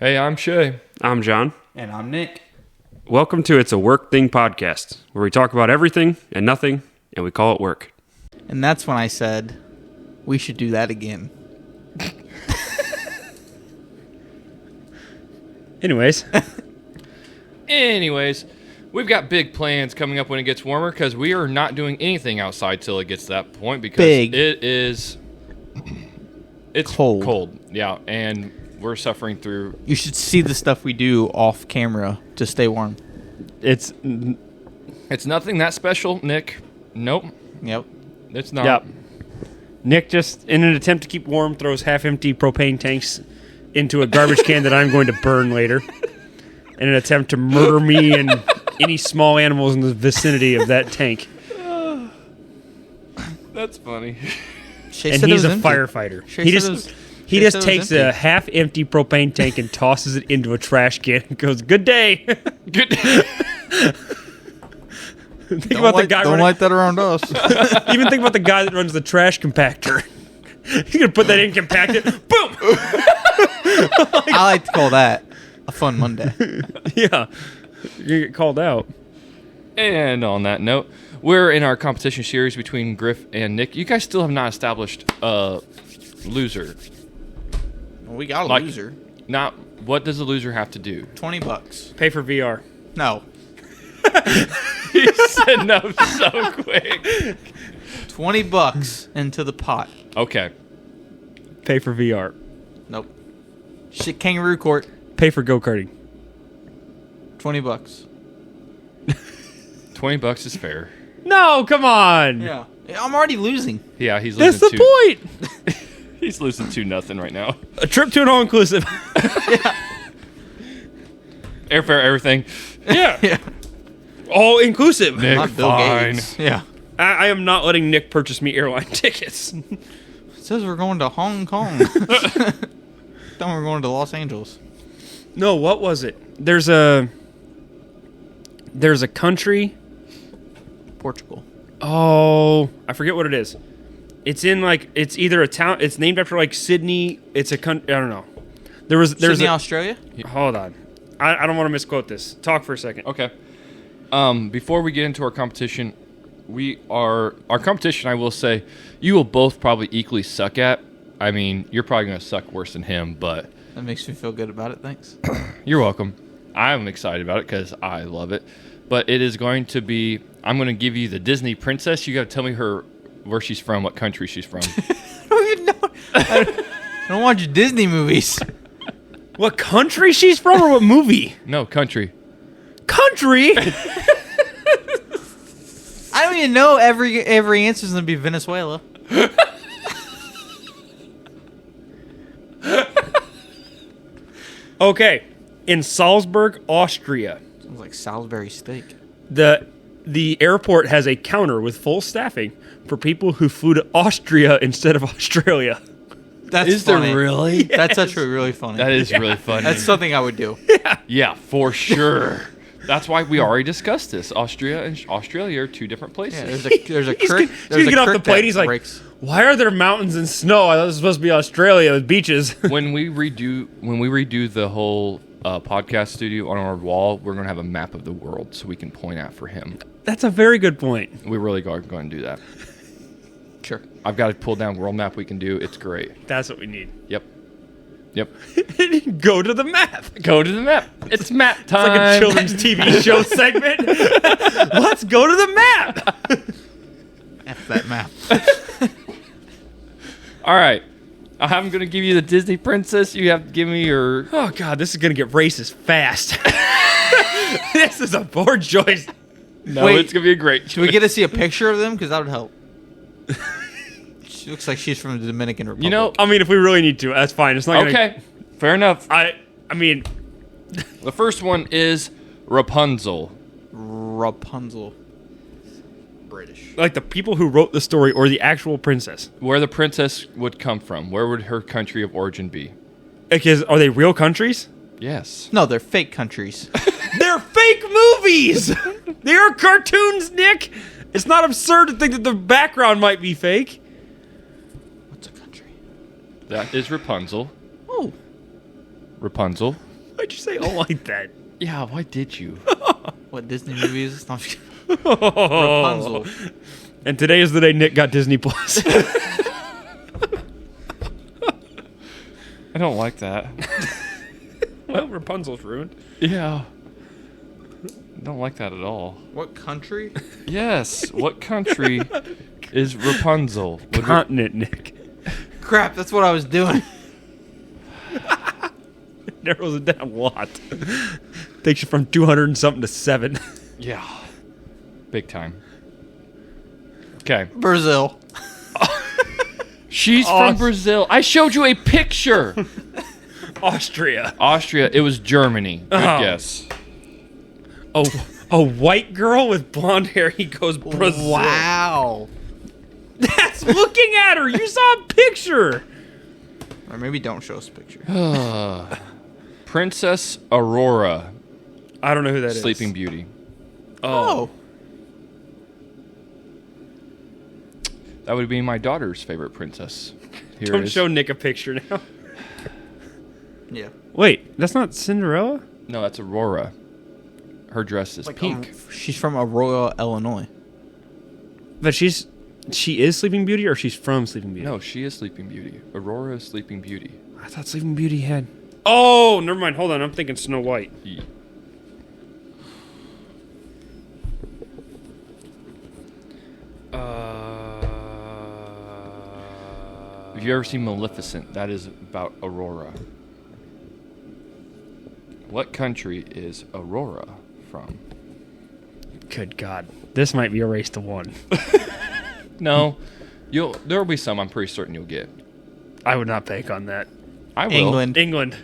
Hey, I'm Shay. I'm John. And I'm Nick. Welcome to It's a Work Thing podcast, where we talk about everything and nothing, and we call it work. And that's when I said, we should do that again. Anyways, We've got big plans coming up when it gets warmer because we are not doing anything outside till it gets to that point because it's cold. Yeah, and we're suffering through. You should see the stuff we do off camera to stay warm. it's nothing that special, Nick. Nope, Yep. it's not. Yep. Nick just, in an attempt to keep warm, throws half-empty propane tanks into a garbage can that I'm going to burn later in an attempt to murder me and any small animals in the vicinity of that tank. That's funny. Shay And said it he's was a empty. firefighter. Shay He said just it was- he Shay just said it was takes a empty. half-empty propane tank and tosses it into a trash can and goes, "Good day." Good. Think about the guy Don't running, like that around us. even think about the guy that runs the trash compactor. He's gonna put that in, compact it, boom. I like to call that a fun Monday. Yeah, you're gonna get called out. And on that note, we're in our competition series between Griff and Nick. You guys still have not established a loser. Well, we got a Like- loser. Not what does the loser have to do? $20. Pay for VR. No. He said no so quick. $20 into the pot. Okay. Pay for VR. Nope. Shit, kangaroo court. Pay for go-karting. $20. $20 is fair. No, come on. Yeah. I'm already losing. Yeah, he's That's losing the point. He's losing 2-0 right now. A trip to an all-inclusive. Airfare, everything. Yeah. Yeah. All-inclusive. Nick, Not Bill fine. Gates. Yeah. I am not letting Nick purchase me airline tickets. It says we're going to Hong Kong. Then we're going to Los Angeles. No, what was it? There's a country. Portugal. Oh, I forget what it is. It's in it's either a town. It's named after Sydney. It's a country. I don't know. There's Sydney, Australia? Hold on. I don't want to misquote this. Talk for a second. Okay. Before we get into our competition, our competition, I will say, you will both probably equally suck at. I mean, you're probably going to suck worse than him, but That makes me feel good about it. Thanks. you're welcome. I'm excited about it because I love it. But it is going to be, I'm going to give you the Disney princess. You got to tell me where she's from, what country she's from. I don't even know. I don't watch Disney movies. What country she's from or what movie? No, country. Country? I don't even know every answer is going to be Venezuela. Okay. In Salzburg, Austria. Sounds like Salisbury steak. The airport has a counter with full staffing for people who flew to Austria instead of Australia. That's Is funny. there really? That's actually really funny. That is really funny. That's something I would do. Yeah, for sure. That's why we already discussed this. Austria and Australia are two different places. Yeah, there's a creek. He's There's gonna a get off the creek plane. that He's like, breaks. "Why are there mountains and snow? I thought it was supposed to be Australia with beaches." when we redo the whole podcast studio on our wall, we're gonna have a map of the world so we can point at for him. That's a very good point. We really are going to do that. Sure. I've got to pull down world map. We can do. It's great. That's what we need. Yep. Go to the map. Go to the map. It's map It's time. like a children's TV show segment. Let's go to the map. F that map. All right. I'm going to give you the Disney princess. You have to give me your. Oh God, this is gonna get racist fast. This is a poor choice. No, Wait. it's going to be a great. Should we get to see a picture of them? Because that would help. She looks like she's from the Dominican Republic. You know. I mean, if we really need to, that's fine. It's not gonna. Okay. Fair enough. I mean, The first one is Rapunzel. Rapunzel. British. like the people who wrote the story or the actual princess. Where the princess would come from. Where would her country of origin be? Because are they real countries? Yes. No, they're fake countries. They're fake movies. They are cartoons, Nick. It's not absurd to think that the background might be fake. What's a country? That is Rapunzel. Oh. Rapunzel. Why'd you say "oh" like that? Yeah, why did you? What Disney movies? No, I'm just kidding. Rapunzel. And today is the day Nick got Disney Plus. I don't like that. Well, Rapunzel's ruined. Yeah. I don't like that at all. What country? Yes. What country is Rapunzel? Continent, Nick. Crap, that's what I was doing. Narrows it down a lot. Takes you from 200 and something to 7. Yeah. Big time. Okay. Brazil. She's from Brazil. I showed you a picture. Austria. Austria. It was Germany. Good guess. Oh, a white girl with blonde hair. He goes Brazil. Wow. That's looking at her. You saw a picture. Or maybe don't show us a picture. Princess Aurora. I don't know who that is. Sleeping Beauty. Oh. That would be my daughter's favorite princess. Here Don't it is. show Nick a picture now. Yeah. Wait, that's not Cinderella? No, that's Aurora. Her dress is Like pink. She's from Aurora, Illinois. But she is Sleeping Beauty, or she's from Sleeping Beauty? No, she is Sleeping Beauty. Aurora is Sleeping Beauty. I thought Sleeping Beauty had... Oh, never mind. Hold on. I'm thinking Snow White. Yeah. Have you ever seen Maleficent? That is about Aurora. What country is Aurora from? Good God. This might be a race to 1. No, there'll be some I'm pretty certain you'll get. I would not bank on that. I will. England.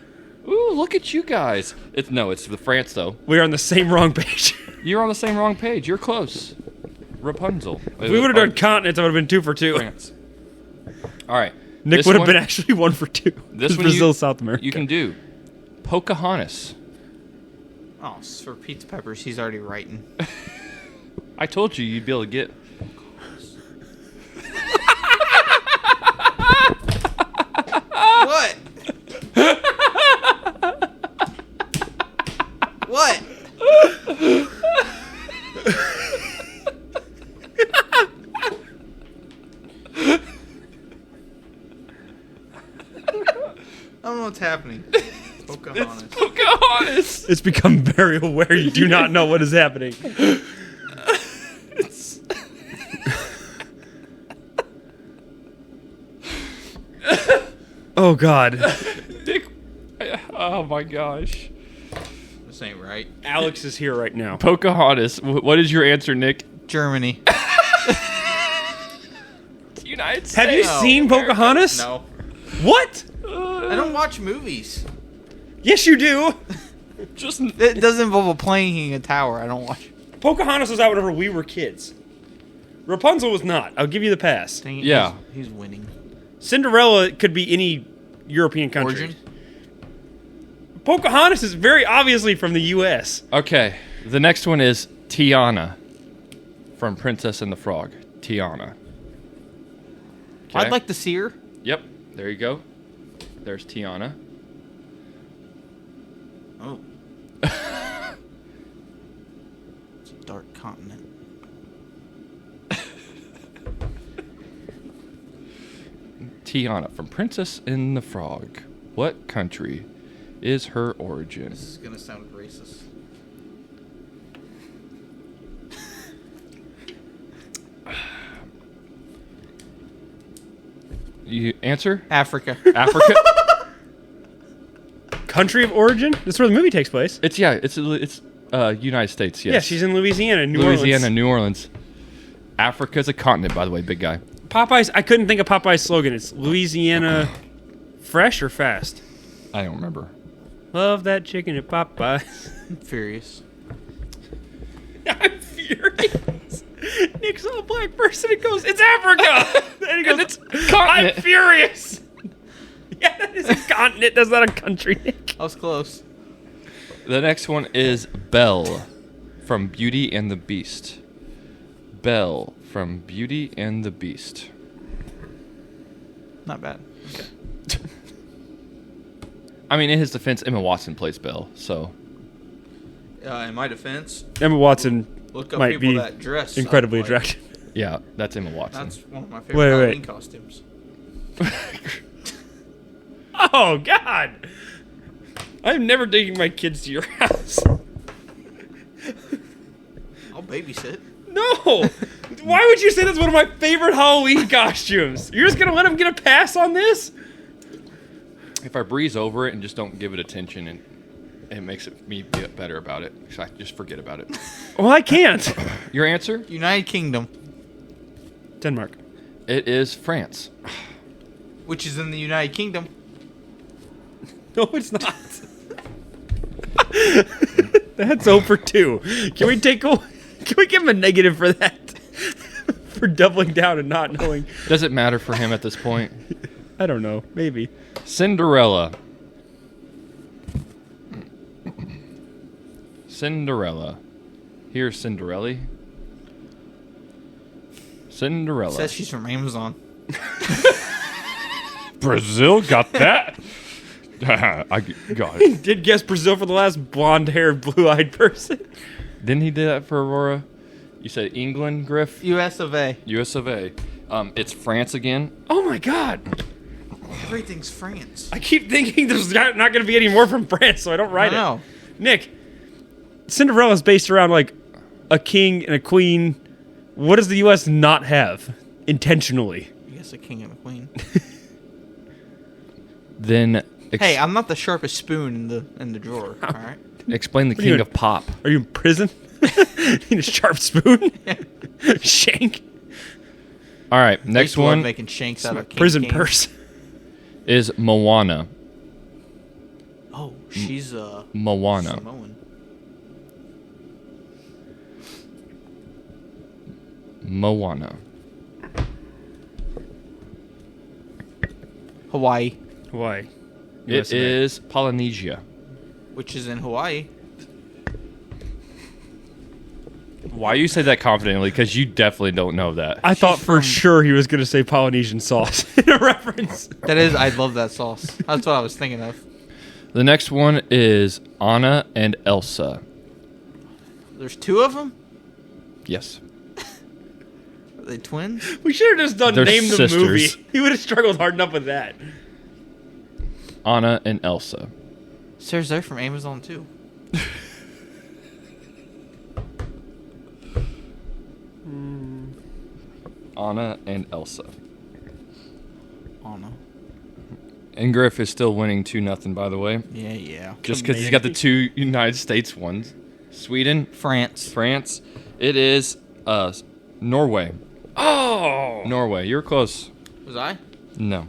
Ooh, look at you guys. It's the France though. We are on the same wrong page. You're on the same wrong page. You're close. Rapunzel. If we would have done continents, I would have been 2 for 2. France. All right. Nick This would have one- been actually 1 for 2. This one Brazil, you, South America. You can do. Pocahontas. Oh, for Pete's Peppers, he's already writing. I told you you'd be able to get. What? What? I don't know what's happening. Pocahontas. Pocahontas. It's become very aware you do not know what is happening. Oh, God. Dick. Oh my gosh. This ain't right. Alex is here right now. Pocahontas. What is your answer, Nick? Germany. United States. Have you seen Pocahontas? No. What? I don't watch movies. Yes, you do. Just It doesn't involve a plane hitting a tower. I don't watch. Pocahontas was out whenever we were kids. Rapunzel was not. I'll give you the pass. Dang it, Yeah. He's winning. Cinderella could be any European country. Origin? Pocahontas is very obviously from the U.S. okay. The next one is Tiana from Princess and the Frog. Tiana. Okay. I'd like to see her. Yep. There you go. There's Tiana. Oh. It's a dark continent. Tiana from Princess and the Frog. What country is her origin? This is gonna sound racist. You answer? Africa. Africa? Country of origin? That's where the movie takes place. It's United States, yes. Yeah, she's in Louisiana, New Louisiana, Orleans. New Orleans. Africa's a continent, by the way, big guy. Popeyes, I couldn't think of Popeye's slogan. It's Louisiana fresh or fast? I don't remember. Love that chicken at Popeyes. I'm furious. I'm furious. Nick saw a black person and goes, "It's Africa!" And he goes, it's continent. "I'm furious." Yeah, that is a continent. That's not a country, Nick. I was close. The next one is Belle from Beauty and the Beast. Belle from Beauty and the Beast. Not bad. Okay. I mean, in his defense, Emma Watson plays Belle, so. In my defense, Emma Watson look up might people be that dress incredibly like- attractive. Yeah, that's Emma Watson. That's one of my favorite Wait. Halloween costumes. Oh, God. I'm never taking my kids to your house. I'll babysit. No. Why would you say that's one of my favorite Halloween costumes? You're just going to let them get a pass on this? If I breeze over it and just don't give it attention, and it makes me feel better about it, so I just forget about it. Well, I can't. Your answer? United Kingdom, Denmark. It is France. which is in the United Kingdom. No, it's not. That's 0 for 2. Can we give him a negative for that? For doubling down and not knowing. Does it matter for him at this point? I don't know. Maybe. Cinderella. Cinderella. Here's Cinderella. Cinderella. Says she's from Amazon. Brazil got that? I got it. Did guess Brazil for the last blonde-haired, blue-eyed person. Didn't he do that for Aurora? You said England, Griff? U.S. of A. US of A. It's France again. Oh my God! Everything's France. I keep thinking there's not going to be any more from France, so I don't write No. it. Nick, Cinderella's based around like a king and a queen. What does the U.S. not have intentionally? I guess a king and a queen. Then Hey, I'm not the sharpest spoon in the drawer. All right. explain the you king doing? of pop. Are you in prison? Need a sharp spoon? Shank? All right, I used next to love one making shanks out of Prison cane. purse. is Moana. Oh, she's Moana. Samoan. Moana. Hawaii, Why? It is Polynesia. which is in Hawaii. Why you say that confidently? Because you definitely don't know that. I thought She's for from- sure he was going to say Polynesian sauce in a reference. That is, I love that sauce. That's what I was thinking of. The next one is Anna and Elsa. There's two of them. Yes. Are they twins? We should have just done They're name the sisters. movie. He would have struggled hard enough with that. Anna and Elsa. Sirs, they're from Amazon too. Anna and Elsa. Oh no. And Griff is still winning 2-0, by the way. Yeah. Just because he's got the two United States ones. Sweden, France. France. It is Norway. Oh! Norway. You're close. Was I? No.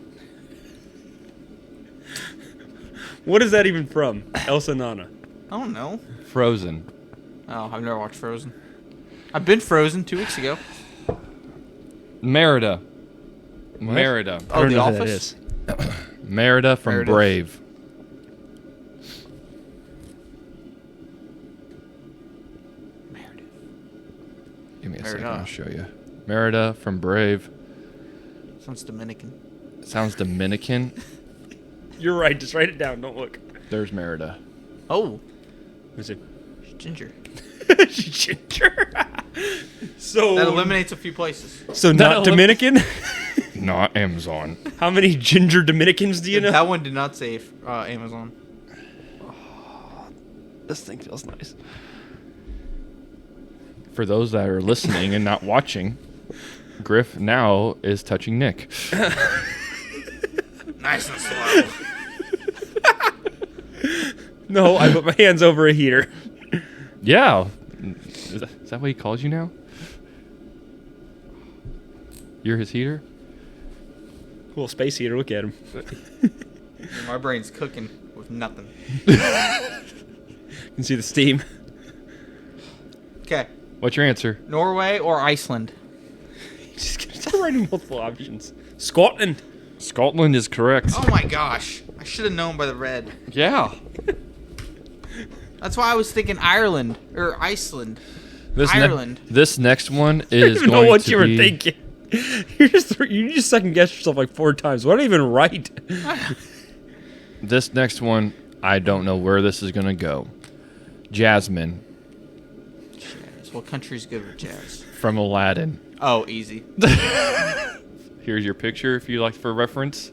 What is that even from? Elsa Nana. I don't know. Frozen. Oh, I've never watched Frozen. I've been Frozen 2 weeks ago. Merida. Merida. Oh, The know who that Office. is. Merida from Meredith. Brave. Meredith. Give me a second. Merida. I'll show you. Merida from Brave. Sounds Dominican. Sounds Dominican. You're right. Just write it down. Don't look. There's Merida. Oh, Who's it? she's ginger. Ginger. So That eliminates a few places. So That not Dominican? Not Amazon. How many ginger Dominicans do you know? That one did not say Amazon. This thing feels nice. For those that are listening and not watching, Griff now is touching Nick. Nice and slow. No, I put my hands over a heater. Yeah. Is that what he calls you now? You're his heater? Cool space heater. Look at him. My brain's cooking with nothing. You can see the steam. Okay, What's your answer? Norway or Iceland? Just gonna start writing multiple options. Scotland. Scotland is correct. Oh my gosh, I should have known by the red. Yeah. That's why I was thinking Ireland or Iceland. This Ireland. This next one I don't is even going know what to you were be thinking. You just second guessed yourself like 4 times. Why don't I even write? This next one, I don't know where this is going to go. Jasmine Jazz. What country's good with jazz? from Aladdin. Oh, easy. Here's your picture if you like for reference.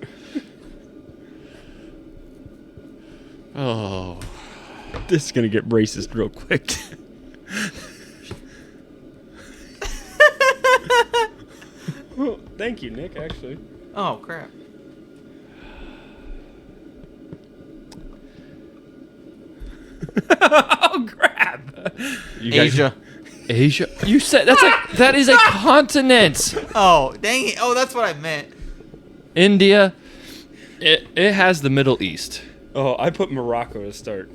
Oh. This is going to get racist real quick. Well, thank you, Nick, actually. Oh, crap. Oh, crap. You guys- Asia. Asia? You said that is a continent. Oh, dang it. Oh, that's what I meant. India. It has the Middle East. Oh, I put Morocco to start.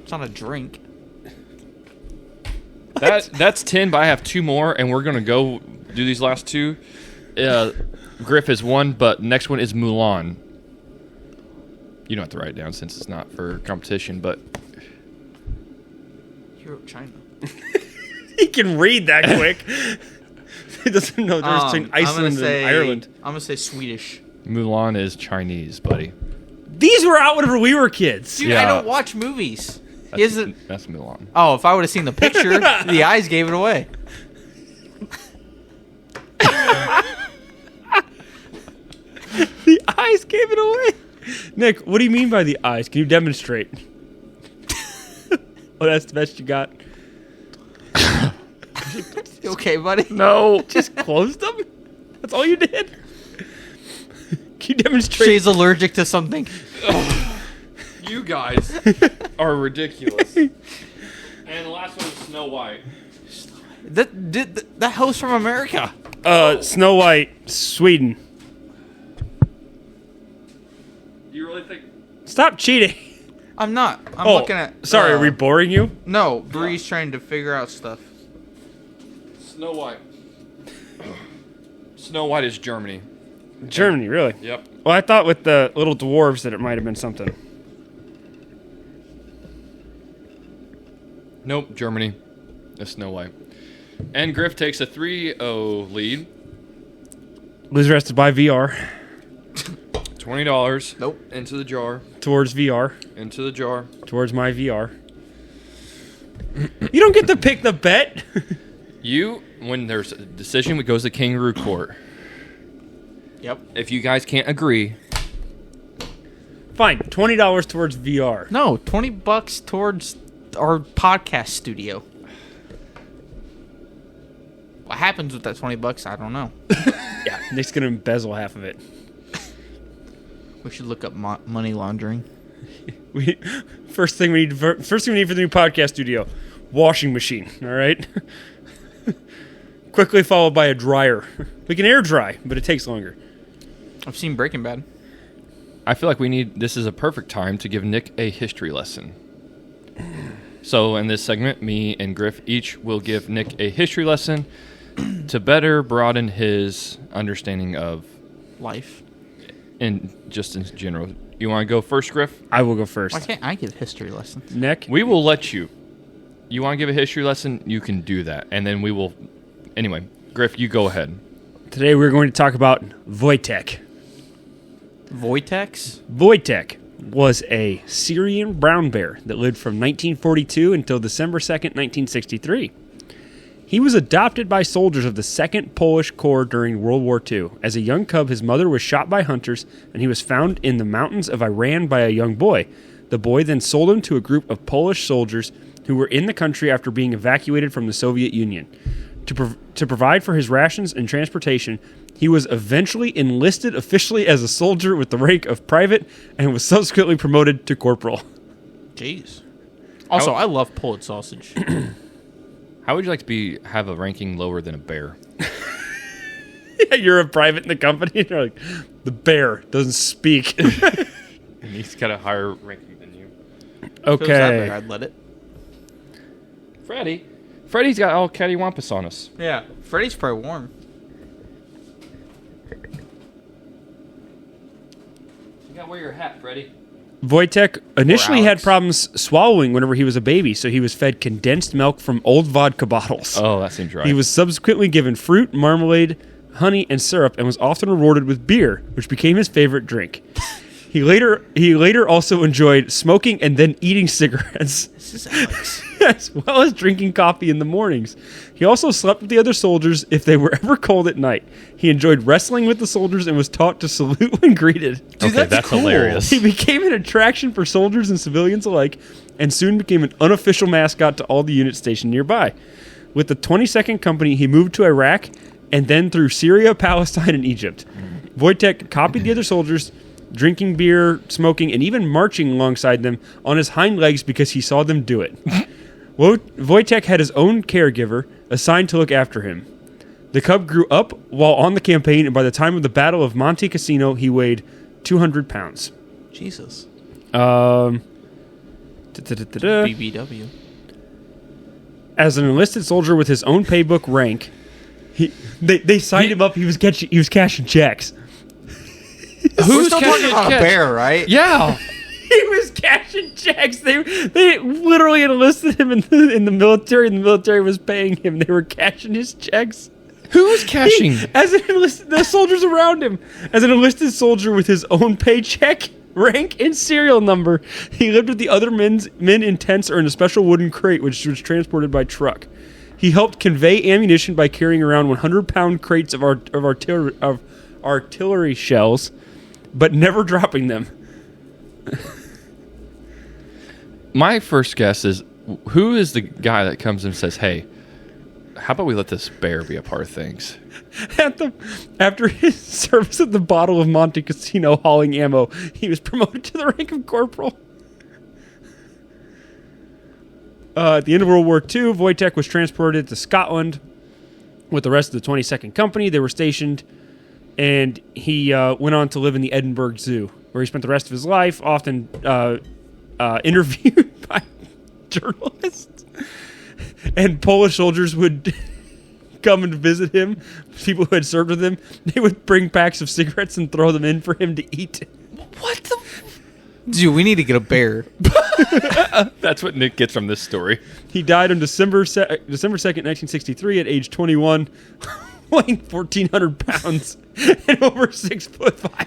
It's not a drink. That's 10, but I have 2 more, and we're gonna go do these last 2. Griff is 1, but next one is Mulan. You don't have to write it down since it's not for competition, but Europe, China. He can read that quick. He doesn't know the difference between Iceland and Ireland. I'm going to say Swedish. Mulan is Chinese, buddy. These were out whenever we were kids. Dude, Yeah. I don't watch movies. He isn't. That's Mulan. Oh, if I would have seen the picture, the eyes gave it away. The eyes gave it away. Nick, what do you mean by the eyes? Can you demonstrate? Oh, that's the best you got. You okay, buddy? No. Just closed them? That's all you did? Can you demonstrate? She's allergic to something. You guys are ridiculous. And the last one is Snow White. That host from America. Snow White, Sweden. You really think? Stop cheating. I'm not. I'm looking at. Sorry, are we boring you? No, Bree's trying to figure out stuff. Snow White. Snow White is Germany. Germany, really? Yep. Well, I thought with the little dwarves that it might have been something. Nope, Germany. It's Snow White. And Griff takes a 3-0 lead. Loser has to buy VR $20. Nope. Into the jar. towards VR, Into the jar. towards my VR. You don't get to pick the bet. When there's a decision, it goes to kangaroo court. Yep. If you guys can't agree, Fine, $20 towards VR. No, $20 towards our podcast studio. What happens with that $20? I don't know. Yeah, Nick's gonna embezzle half of it. We should look up money laundering. First thing we need for the new podcast studio, washing machine. All right. Quickly followed by a dryer. We can air dry, but it takes longer. I've seen Breaking Bad. I feel like this is a perfect time to give Nick a history lesson. So in this segment, me and Griff each will give Nick a history lesson to better broaden his understanding of Life. in general. You want to go first, Griff? I will go first. Why can't I give history lessons? Nick, We will let you. You want to give a history lesson? You can do that. And then we will... Anyway, Griff, you go ahead. today we're going to talk about Wojtek. Wojtek's? Wojtek was a Syrian brown bear that lived from 1942 until December 2nd, 1963. He was adopted by soldiers of the 2nd Polish Corps during World War II. As a young cub, his mother was shot by hunters, and he was found in the mountains of Iran by a young boy. The boy then sold him to a group of Polish soldiers who were in the country after being evacuated from the Soviet Union. To provide for his rations and transportation, he was eventually enlisted officially as a soldier with the rank of private and was subsequently promoted to corporal. Jeez. Also, I love pulled sausage. How would you like to have a ranking lower than a bear? Yeah, you're a private in the company, and you're like, the bear doesn't speak. And he's got a higher ranking than you. If it was that Okay. big, I'd let it. Freddy's got all cattywampus on us. Yeah. Freddy's probably warm. You gotta wear your hat, Freddy. Wojtek initially had Alex. problems swallowing whenever he was a baby, so he was fed condensed milk from old vodka bottles. Oh, that seems right. He was subsequently given fruit, marmalade, honey, and syrup, and was often rewarded with beer, which became his favorite drink. He later also enjoyed smoking and then eating cigarettes. This is Alex. As well as drinking coffee in the mornings. He also slept with the other soldiers if they were ever cold at night. He enjoyed wrestling with the soldiers and was taught to salute when greeted. Dude, Okay, that's cool. hilarious. He became an attraction for soldiers and civilians alike and soon became an unofficial mascot to all the units stationed nearby. With the 22nd Company, he moved to Iraq and then through Syria, Palestine, and Egypt. Wojtek copied the other soldiers, drinking beer, smoking, and even marching alongside them on his hind legs because he saw them do it. Wojtek had his own caregiver assigned to look after him. The cub grew up while on the campaign, and by the time of the Battle of Monte Cassino, he weighed 200 pounds. Jesus. BBW. BBW. As an enlisted soldier with his own paybook rank, they signed him up. He was cashing checks. We're still talking catching about a checks? bear, right? Yeah. He was cashing checks. They literally enlisted him in the military, and the military was paying him. They were cashing his checks. Who's cashing? The soldiers around him. As an enlisted soldier with his own paycheck, rank, and serial number, he lived with the other men in tents or in a special wooden crate, which was transported by truck. He helped convey ammunition by carrying around 100-pound crates of artillery shells, but never dropping them. My first guess is, who is the guy that comes and says, hey, how about we let this bear be a part of things? After his service at the bottle of Monte Cassino hauling ammo, he was promoted to the rank of corporal. At the end of World War II, Wojtek was transported to Scotland with the rest of the 22nd Company. They were stationed, and he went on to live in the Edinburgh Zoo, where he spent the rest of his life, often interviewed by journalists. And Polish soldiers would come and visit him. People who had served with him, they would bring packs of cigarettes and throw them in for him to eat. What the? Dude, we need to get a bear. That's what Nick gets from this story. He died on December 2nd, 1963 at age 21, weighing 1,400 pounds and over 6'5".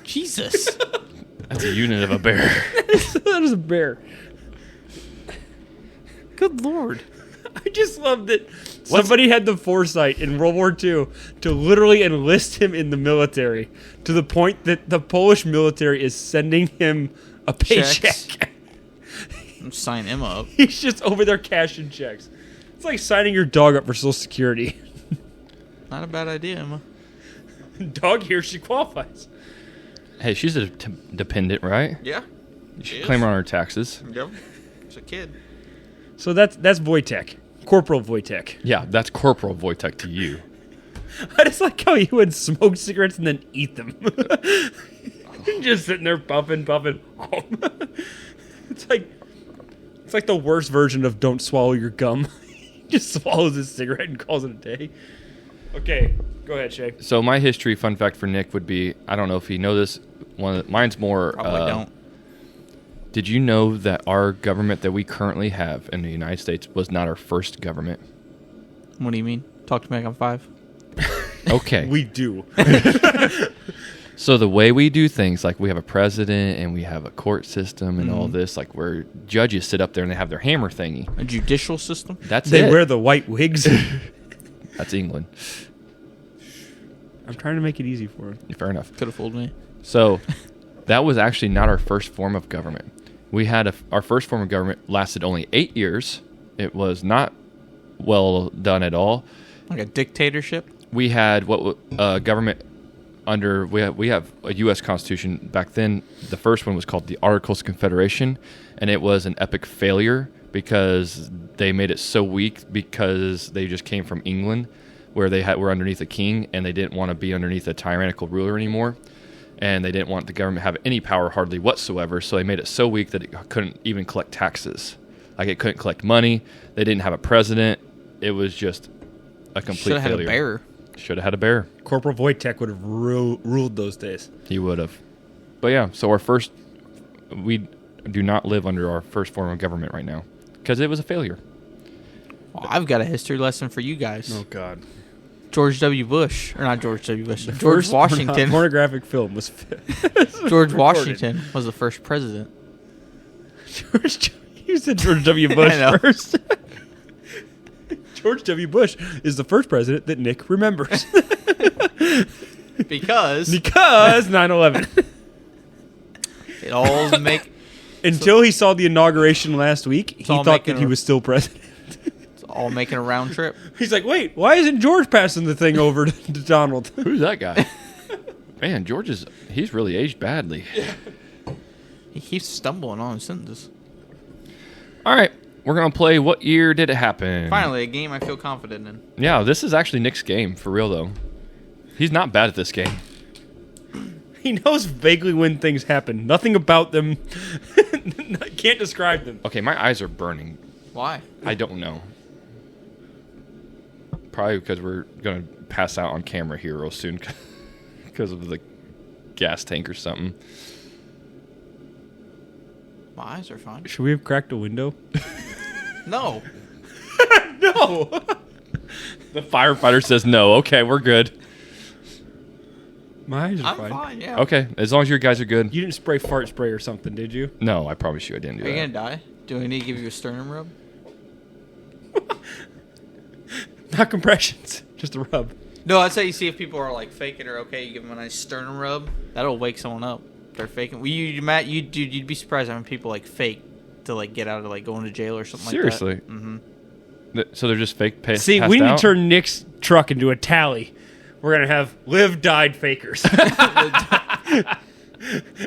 Jesus. That's a unit of a bear. That is a bear. Good Lord. I just love that somebody had the foresight in World War II to literally enlist him in the military to the point that the Polish military is sending him a paycheck. Checks. I'm signing him up. He's just over there cashing checks. It's like signing your dog up for Social Security. Not a bad idea, Emma. Dog here, she qualifies. Hey, she's a dependent, right? Yeah. You should claim her on her taxes. Yep. It's a kid. So that's Wojtek. Corporal Wojtek. Yeah, that's Corporal Wojtek to you. I just like how you would smoke cigarettes and then eat them. Just sitting there puffing. It's like the worst version of don't swallow your gum. He just swallows his cigarette and calls it a day. Okay, go ahead, Shay. So my history fun fact for Nick would be, I don't know if you know this, mine's more... Probably don't. Did you know that our government that we currently have in the United States was not our first government? What do you mean? Talk to me like I'm 5. Okay. We do. So the way we do things, like we have a president and we have a court system and all this, like where judges sit up there and they have their hammer thingy. A judicial system? That's They it. wear the white wigs. That's England. I'm trying to make it easy for him. Fair enough. Could have fooled me. So that was actually not our first form of government. We had our first form of government lasted only 8 years. It was not well done at all. Like a dictatorship? We had government under we have a U.S. Constitution. Back then, the first one was called the Articles of Confederation, and it was an epic failure because they made it so weak because they just came from England, where they were underneath a king, and they didn't want to be underneath a tyrannical ruler anymore, and they didn't want the government to have any power hardly whatsoever. So they made it so weak that it couldn't even collect taxes. Like it couldn't collect money. They didn't have a president. It was just a complete Should have had failure. a bear. Should have had a bear. Corporal Wojtek would have ruled those days. He would have. But yeah, so we do not live under our first form of government right now because it was a failure. Well, I've got a history lesson for you guys. God. George W. Bush, or not George W. Bush, George First Washington. pornographic film was George recorded. Washington was the first president. You said George W. Bush I know. first. George W. Bush is the first president that Nick remembers. Because 9/11. it all make Until he saw the inauguration last week, he all thought making that he a- was still president. it's all making a round trip. He's like, wait, why isn't George passing the thing over to Donald? Who's that guy? Man, he's really aged badly. He keeps stumbling on his sentences. All right, we're going to play What Year Did It Happen? Finally, a game I feel confident in. Yeah, this is actually Nick's game, for real, though. He's not bad at this game. He knows vaguely when things happen. Nothing about them. Can't describe them. Okay, my eyes are burning. Why? I don't know. Probably because we're going to pass out on camera here real soon because of the gas tank or something. My eyes are fine. Should we have cracked a window? No. No. The firefighter says no. Okay, we're good. My eyes are I'm fine. fine, yeah. Okay, as long as you guys are good. You didn't spray fart spray or something, did you? No, I promise you I didn't do Are you that. gonna die? Do I need to give you a sternum rub? Not compressions, just a rub. No, that's how you see if people are like faking or okay. You give them a nice sternum rub. That'll wake someone up. They're faking. Well, Matt, you'd be surprised how many people like fake to like get out of like going to jail or something Seriously? like that. Mm-hmm. So they're just fake See, passed we need out? to turn Nick's truck into a tally. We're going to have live, died fakers.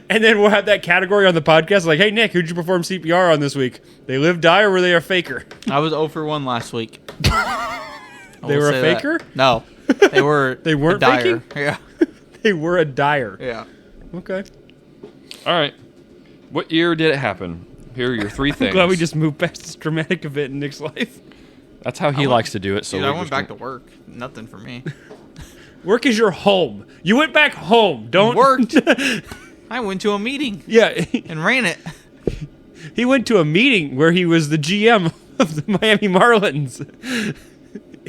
And then we'll have that category on the podcast like, hey, Nick, who'd you perform CPR on this week? They live, die, or were they a faker? I was 0 for 1 last week. They were a faker? No, they were. They weren't a dyer. faking? Yeah, They were a dyer. yeah. Okay. All right. What year did it happen? Here are your three things. Glad we just moved past this dramatic event in Nick's life. That's how he likes to do it. So Dude, we're I went just back to gonna- work. Nothing for me. Work is your home. You went back home. Don't Worked. I went to a meeting Yeah. and ran it. He went to a meeting where he was the GM of the Miami Marlins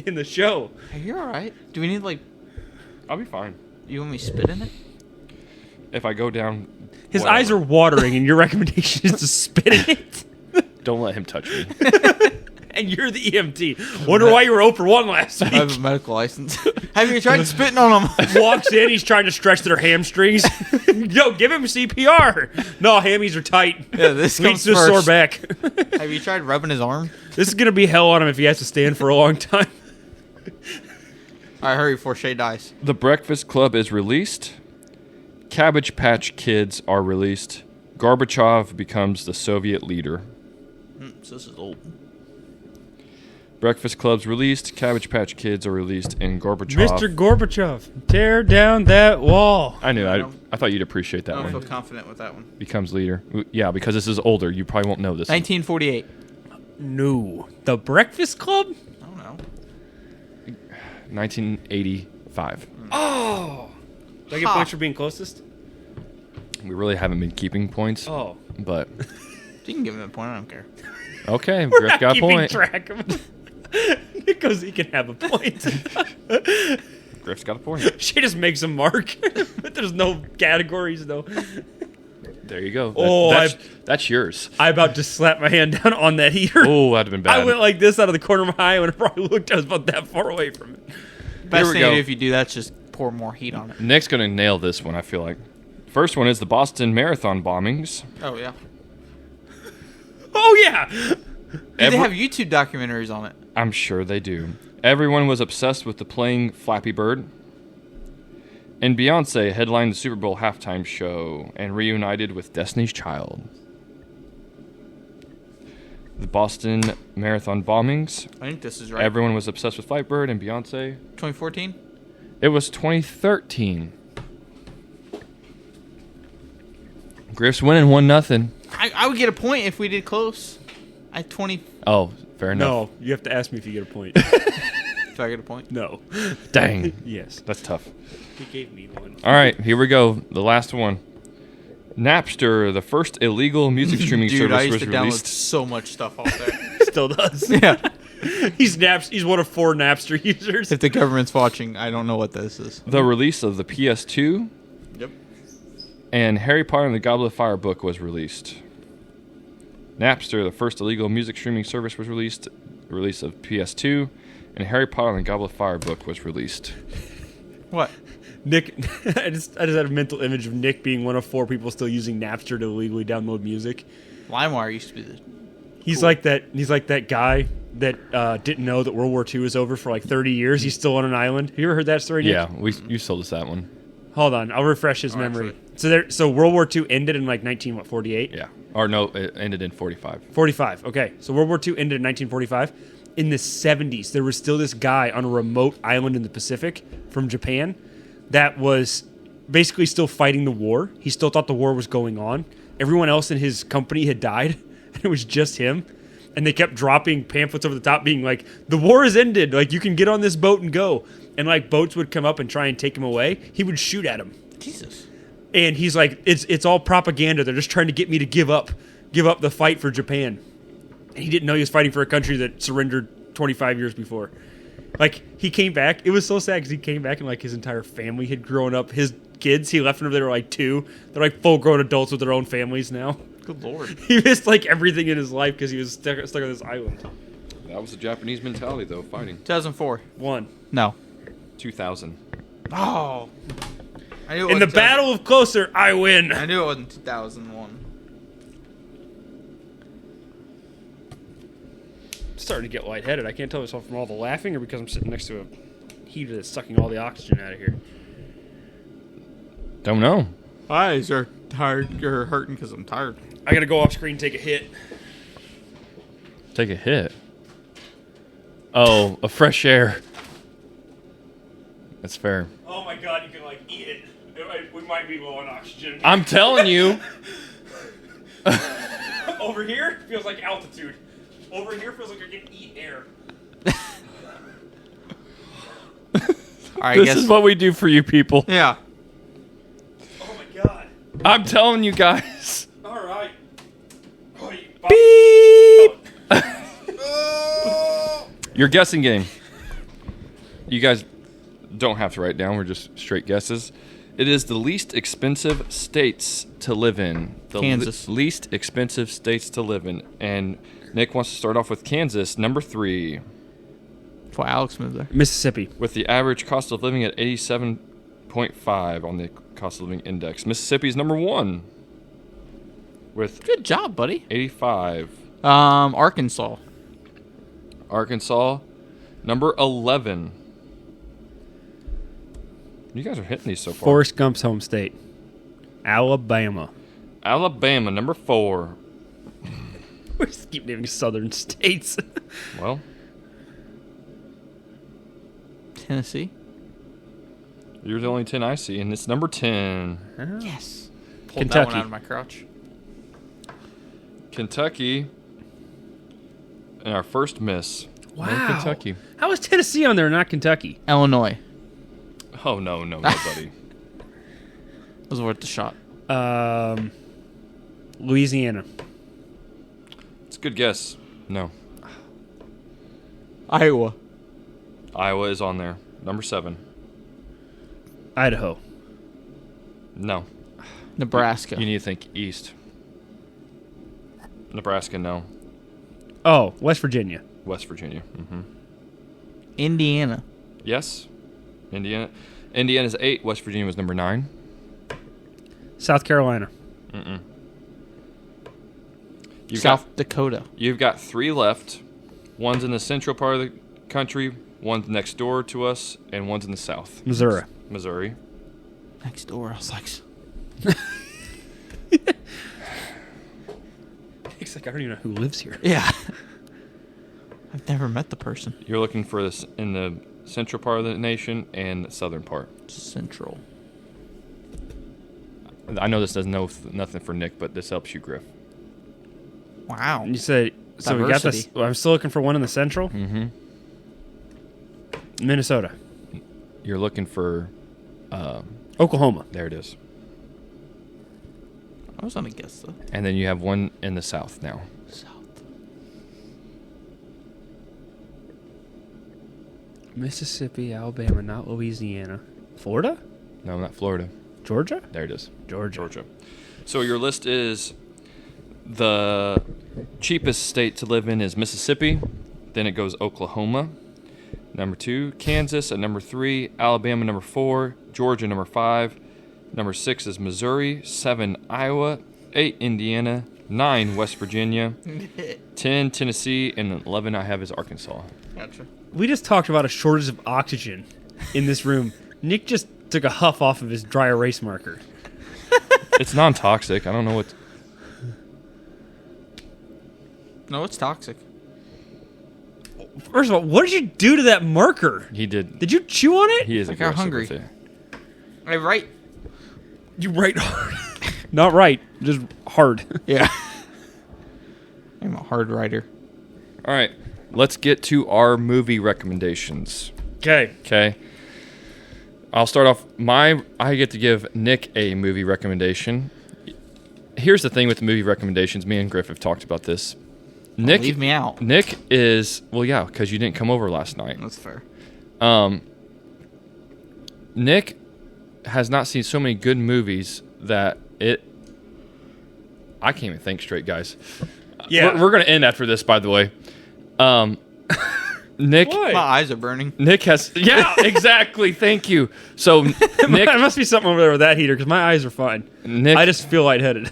in the show. Hey, you're all right. Do we need like? I'll be fine You want me to spit in it? if I go down. His whatever. eyes are watering, and your recommendation is to spit in it. Don't let him touch me. And you're the EMT. Wonder why you were 0 for 1 last I have a week. medical license. Have you tried spitting on them? Walks in, he's trying to stretch their hamstrings. Yo, give him CPR. No, hammies are tight. Yeah, this Leads comes to a sore first. back. Have you tried rubbing his arm? This is gonna be hell on him if he has to stand for a long time. All right, hurry before Shay dies. The Breakfast Club is released. Cabbage Patch Kids are released. Gorbachev becomes the Soviet leader. So this is old. Breakfast Club's released. Cabbage Patch Kids are released. And Gorbachev. Mr. Gorbachev, tear down that wall. I knew. I I, don't- I thought you'd appreciate I that don't one. feel confident with that one. Becomes leader. Yeah, because this is older. You probably won't know this. 1948. No. The Breakfast Club? I don't know. 1985. Oh. Do I get Ha. points for being closest? We really haven't been keeping points, Oh. but You can give him a point. I don't care. okay, We're Griff not got a keeping point. track of it. Because he can have a point. Griff's got a point. She just makes a mark. But there's no categories, though. There you go. Oh, that's yours. I about to slap my hand down on that heater. Oh, that'd have been bad. I went like this out of the corner of my eye. Whenever I looked, I was about that far away from it. Best we thing go. to do if you do that's just pour more heat on it. Nick's gonna nail this one. I feel like. First one is the Boston Marathon bombings. Oh yeah. Oh, yeah. They have YouTube documentaries on it. I'm sure they do. Everyone was obsessed with the playing Flappy Bird. And Beyonce headlined the Super Bowl halftime show and reunited with Destiny's Child. The Boston Marathon bombings. I think this is right. Everyone was obsessed with Flappy Bird and Beyonce. 2014. It was 2013. Griff's winning 1-0. I would get a point if we did close. I 20. Oh, fair enough. No, you have to ask me if you get a point. Do I get a point? No. Dang. Yes. That's tough. He gave me one. All right, here we go. The last one. Napster, the first illegal music streaming Dude, I service, used was to download released. so much stuff off there. Still does. yeah. He's one of 4 Napster users. If the government's watching, I don't know what this is. The release of the PS2 Yep. and Harry Potter and the Goblet of Fire book was released. Napster, the first illegal music streaming service, was released. The release of PS2 and Harry Potter and the Goblet of Fire book was released. What? Nick, I just had a mental image of Nick being one of 4 people still using Napster to illegally download music. LimeWire used to be the. He's Cool. like that. He's like that guy that didn't know that World War II was over for like 30 years. He's still on an island. Have you ever heard that story, Nick? Yeah, you sold us that one. Hold on, I'll refresh his memory. So World War II ended in like 1948? Yeah. Or no, it ended in 45. 45. Okay, so World War II ended in 1945. In the 70s, there was still this guy on a remote island in the Pacific from Japan that was basically still fighting the war. He still thought the war was going on. Everyone else in his company had died, and it was just him. And they kept dropping pamphlets over the top being like, the war has ended. Like, you can get on this boat and go. And, like, boats would come up and try and take him away. He would shoot at him. Jesus. And he's like, it's all propaganda. They're just trying to get me to give up the fight for Japan. And he didn't know he was fighting for a country that surrendered 25 years before. Like, he came back. It was so sad because he came back and, like, his entire family had grown up. His kids, he left them when they were, like, 2. They're, like, full-grown adults with their own families now. Good lord. He missed, like, everything in his life because he was stuck on this island. That was the Japanese mentality, though, fighting. 2004. 1. No. 2000. Oh. I knew it In the wasn't Battle of Closer, I win. I knew it wasn't 2001. Starting to get lightheaded. I can't tell if it's all from all the laughing or because I'm sitting next to a heater that's sucking all the oxygen out of here. Don't know. Eyes are tired. You're hurting because I'm tired. I gotta go off screen and take a hit. Take a hit. Oh, a fresh air. That's fair. Oh my god, you can like eat it. We might be low on oxygen. I'm telling you. Over here feels like altitude. Over here feels like I can eat air. All right, This is what we do for you people. Yeah. Oh my god. I'm telling you guys. All right. Oh, Beep. Your guessing game. You guys don't have to write down. We're just straight guesses. It is the least expensive states to live in. The Kansas. Least expensive states to live in. And Nick wants to start off with Kansas, number 3. That's why Alex moved there. Mississippi. With the average cost of living at 87.5 on the cost of living index. Mississippi's number 1. With Good job, buddy. 85. Arkansas. Arkansas, number 11. You guys are hitting these so far. Forrest Gump's home state. Alabama. Alabama, number 4. We just keep naming southern states. Well, Tennessee. you're the only 10 I see, and it's number 10. Yes. Pulled that one Kentucky. out of my crotch. Kentucky, and our first miss. No Kentucky. How is Tennessee on there and not Kentucky? Illinois. Oh, no, nobody. Was worth the shot. Louisiana. It's a good guess. No. Iowa. Iowa is on there. Number 7. Idaho. No. Nebraska. You need to think east. Nebraska, no. Oh, West Virginia. West Virginia. Mm-hmm. Indiana. Yes. Indiana's 8. West Virginia was number 9. South Carolina. Mm-mm. South Dakota. You've got 3 left. One's in the central part of the country, one's next door to us, and one's in the south. Missouri. Missouri. Next door. I was like, It's like I don't even know who lives here. yeah. I've never met the person. You're looking for this in the central part of the nation and the southern part. Central. I know this does nothing for Nick, but this helps you, Griff. Wow. You said so. We got this. Diversity. Well, I'm still looking for one in the central. Mm-hmm. Minnesota. You're looking for... Oklahoma. there it is. I was gonna guess though. And then you have one in the south now. South. Mississippi, Alabama, not Louisiana. Florida? No, not Florida. Georgia? There it is. Georgia. So your list is the cheapest state to live in is Mississippi. Then it goes Oklahoma. Number 2, Kansas. At number 3, Alabama. Number 4, Georgia. Number 5. Number 6 is Missouri. 7, Iowa. 8, Indiana. 9, West Virginia. 10, Tennessee. And 11 I have is Arkansas. Gotcha. We just talked about a shortage of oxygen in this room. Nick just took a huff off of his dry erase marker. It's non-toxic. I don't know what... No, it's toxic. First of all, what did you do to that marker? He did. Did you chew on it? He is I got aggressive hungry. with it. I write. You write hard. Not right, just hard. Yeah. I'm a hard writer. All right. Let's get to our movie recommendations. Okay. Okay. I'll start off. I get to give Nick a movie recommendation. Here's the thing with the movie recommendations. Me and Griff have talked about this. Nick, Leave me out. Nick is because you didn't come over last night. That's fair. Nick has not seen so many good movies that I can't even think straight, guys. Yeah. We're gonna end after this, by the way. Nick, What? My eyes are burning. Nick has exactly. Thank you. So Nick, There must be something over there with that heater because my eyes are fine. Nick, I just feel lightheaded.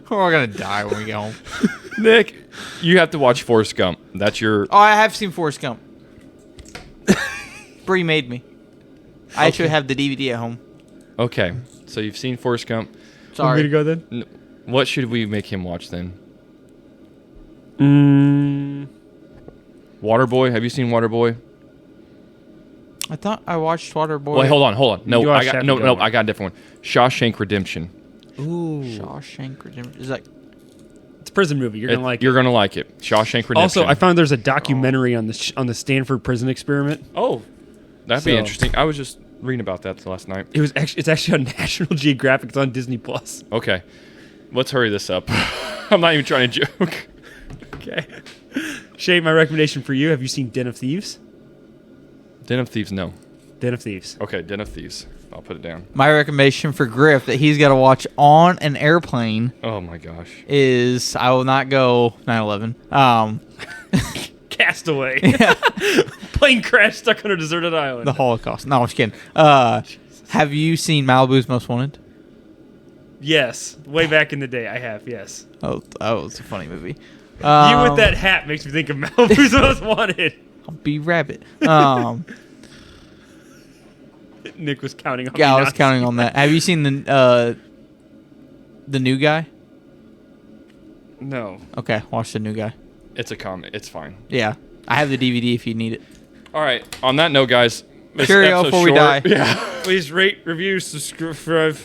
We're all gonna die when we get home. Nick, you have to watch Forrest Gump. That's your. Oh, I have seen Forrest Gump. Bree made me. I actually have the DVD at home. Okay, so you've seen Forrest Gump. Want me Sorry. to go then? What should we make him watch then? Waterboy. Have you seen Waterboy? I thought I watched Waterboy. Wait, hold on. No, You I watched got Happy no. Gilmore. I got a different one. Shawshank Redemption. Ooh. Shawshank Redemption. Is that? It's a prison movie. You're going to like You're gonna like it. Shawshank Redemption. Also, I found there's a documentary on the Stanford prison experiment. Oh, that'd be So- interesting. I was just reading about that last night. It's actually on National Geographic. It's on Disney Plus. Okay, let's hurry this up. I'm not even trying to joke. Okay. Shay, my recommendation for you, have you seen Den of Thieves? Den of Thieves, no. Den of Thieves. Okay, Den of Thieves. I'll put it down. My recommendation for Griff that he's got to watch on an airplane Oh my gosh. is I will not go 9/11. Castaway. Plane crash stuck on a deserted island. The Holocaust. No, I'm just kidding. Have you seen Malibu's Most Wanted? Yes. Way back in the day, I have, yes. Oh, that was a funny movie. You with that hat makes me think of Malibu's Most Wanted. I'll be rabbit. Nick was counting on Yeah, me I was not to counting see on that. Have you seen the new guy? No. Okay, watch the new guy. It's a comic. It's fine. Yeah, I have the DVD if you need it. All right. On that note, guys. This Cheerio episode's before we short. die. Yeah. Please rate, review, subscribe.